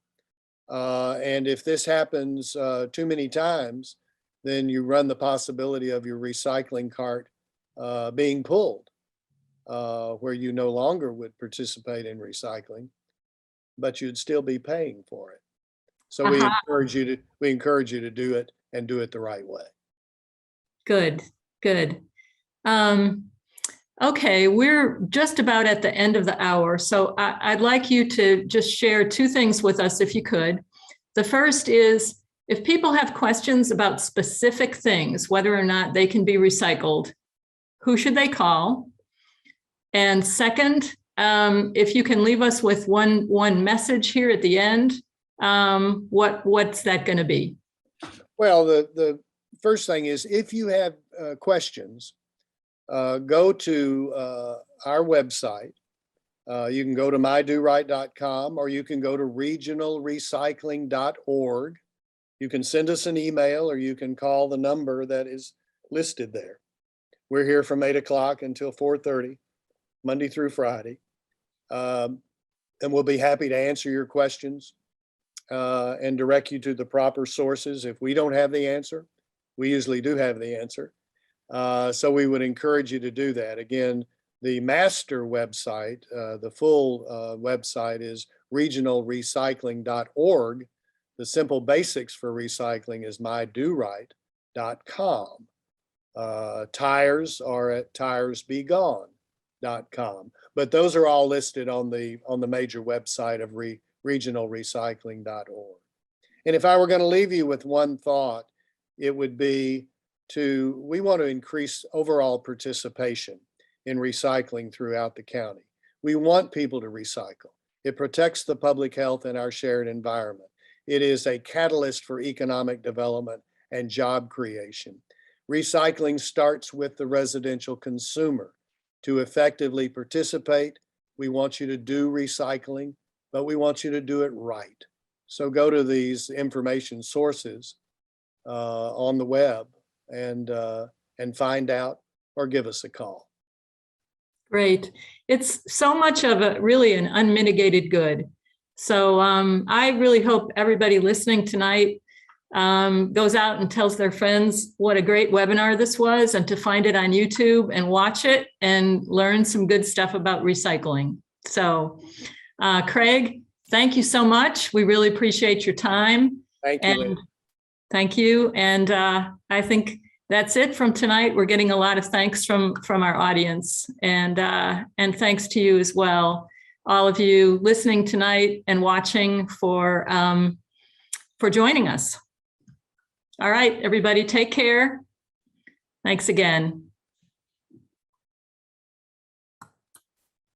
Speaker 2: And if this happens too many times, then you run the possibility of your recycling cart being pulled, where you no longer would participate in recycling, but you'd still be paying for it. So we encourage you to do it, and do it the right way.
Speaker 1: Good. Okay, we're just about at the end of the hour, so I'd like you to just share two things with us, if you could. The first is, if people have questions about specific things, whether or not they can be recycled, who should they call? And second, if you can leave us with one message here at the end, what's that going to be?
Speaker 2: Well, the first thing is, if you have questions, go to our website. You can go to mydoright.com, or you can go to regionalrecycling.org. You can send us an email, or you can call the number that is listed there. We're here from 8 o'clock until 4:30, Monday through Friday. And we'll be happy to answer your questions and direct you to the proper sources. If we don't have the answer, we usually do have the answer. So we would encourage you to do that. Again, the master website, the full website is regionalrecycling.org. The simple basics for recycling is mydoright.com. Tires are at tiresbegone.com. But those are all listed on the major website of regionalrecycling.org. And if I were going to leave you with one thought, it would be we want to increase overall participation. in recycling throughout the county. We want people to recycle. It protects the public health and our shared environment. It is a catalyst for economic development and job creation. Recycling starts with the residential consumer. To effectively participate, we want you to do recycling, but we want you to do it right. So go to these information sources on the web and find out, or give us a call.
Speaker 1: Great. It's so much of a really an unmitigated good. So I really hope everybody listening tonight goes out and tells their friends what a great webinar this was, and to find it on YouTube and watch it and learn some good stuff about recycling. So Craig, thank you so much. We really appreciate your time.
Speaker 2: Thank you, Lynn.
Speaker 1: Thank you. And I think that's it from tonight. We're getting a lot of thanks from our audience, and thanks to you as well, all of you listening tonight and watching, for joining us. All right, everybody, take care. Thanks again.